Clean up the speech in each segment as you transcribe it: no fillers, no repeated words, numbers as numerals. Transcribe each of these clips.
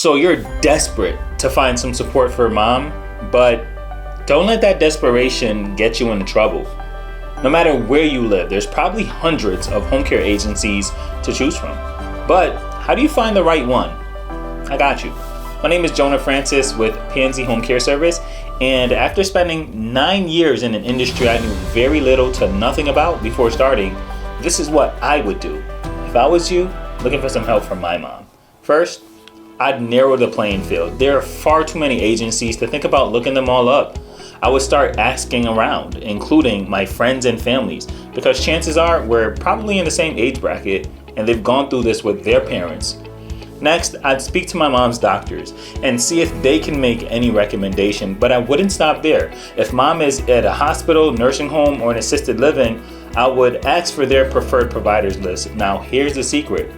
So you're desperate to find some support for mom, but don't let that desperation get you into trouble. No matter where you live, there's probably hundreds of home care agencies to choose from. But how do you find the right one? I got you. My name is Jonah Francis with Pansy Home Care Service, and after spending 9 years in an industry I knew very little to nothing about before starting, this is what I would do if I was you looking for some help from my mom. First, I'd narrow the playing field. There are far too many agencies to think about looking them all up. I would start asking around, including my friends and families, because chances are we're probably in the same age bracket and they've gone through this with their parents. Next, I'd speak to my mom's doctors and see if they can make any recommendation, but I wouldn't stop there. If mom is at a hospital, nursing home, or an assisted living, I would ask for their preferred providers list. Now, here's the secret.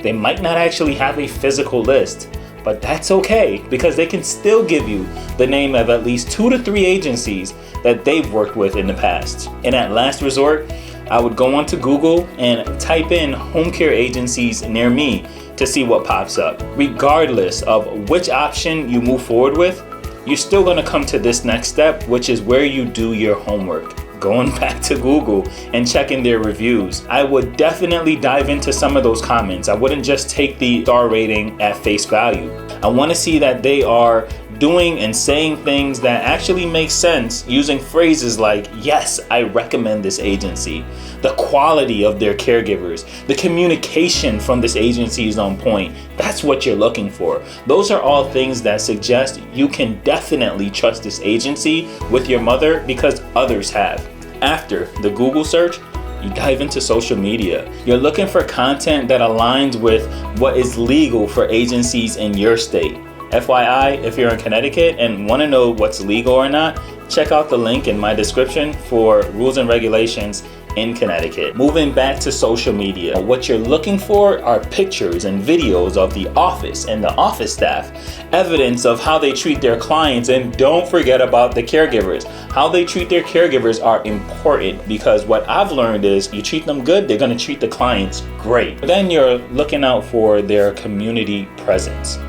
They might not actually have a physical list, but that's okay because they can still give you the name of at least 2 to 3 agencies that they've worked with in the past. And at last resort, I would go onto Google and type in home care agencies near me to see what pops up. Regardless of which option you move forward with, you're still gonna come to this next step, which is where you do your homework. Going back to Google and checking their reviews. I would definitely dive into some of those comments. I wouldn't just take the star rating at face value. I want to see that they are doing and saying things that actually make sense, using phrases like, yes, I recommend this agency. The quality of their caregivers, the communication from this agency is on point. That's what you're looking for. Those are all things that suggest you can definitely trust this agency with your mother because others have. After the Google search, you dive into social media. You're looking for content that aligns with what is legal for agencies in your state. FYI, if you're in Connecticut and want to know what's legal or not, check out the link in my description for rules and regulations in Connecticut. Moving back to social media, what you're looking for are pictures and videos of the office and the office staff, evidence of how they treat their clients, and don't forget about the caregivers. How they treat their caregivers are important because what I've learned is you treat them good, they're going to treat the clients great. Then you're looking out for their community presence.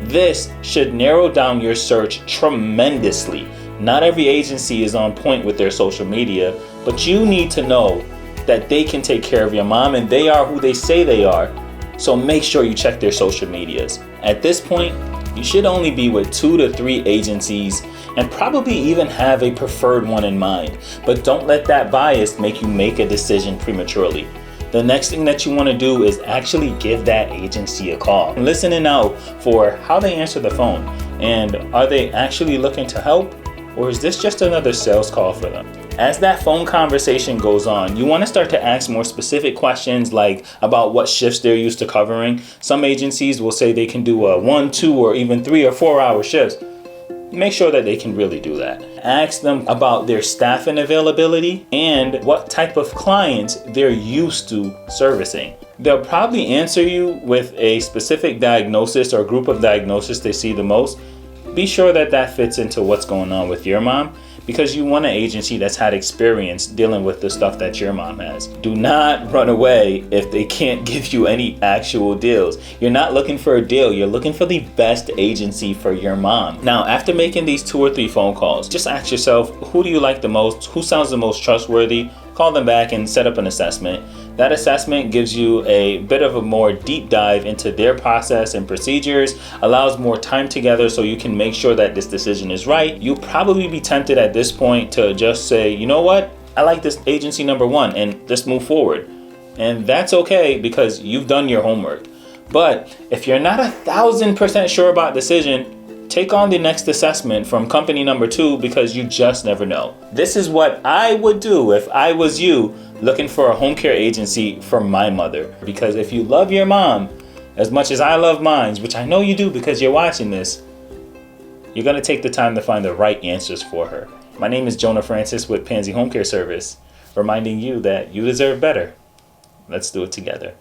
This should narrow down your search tremendously. Not every agency is on point with their social media, but you need to know that they can take care of your mom and they are who they say they are. So make sure you check their social medias. At this point, you should only be with 2 to 3 agencies and probably even have a preferred one in mind. But don't let that bias make you make a decision prematurely. The next thing that you want to do is actually give that agency a call. Listening out for how they answer the phone, and are they actually looking to help, or is this just another sales call for them? As that phone conversation goes on, you want to start to ask more specific questions like about what shifts they're used to covering. Some agencies will say they can do a 1, 2, or even 3 or 4 hour shifts. Make sure that they can really do that. Ask them about their staffing availability and what type of clients they're used to servicing. They'll probably answer you with a specific diagnosis or group of diagnoses they see the most. Be sure that that fits into what's going on with your mom because you want an agency that's had experience dealing with the stuff that your mom has. Do not run away if they can't give you any actual deals. You're not looking for a deal, you're looking for the best agency for your mom. Now, after making these 2 or 3 phone calls, just ask yourself, who do you like the most? Who sounds the most trustworthy? Call them back and set up an assessment. That assessment gives you a bit of a more deep dive into their process and procedures, allows more time together so you can make sure that this decision is right. You'll probably be tempted at this point to just say, you know what? I like this agency number 1 and just move forward. And that's okay because you've done your homework. But if you're not 1,000% sure about decision, take on the next assessment from company number 2 because you just never know. This is what I would do if I was you looking for a home care agency for my mother. Because if you love your mom as much as I love mine, which I know you do because you're watching this, you're going to take the time to find the right answers for her. My name is Jonah Francis with Pansy Home Care Service, reminding you that you deserve better. Let's do it together.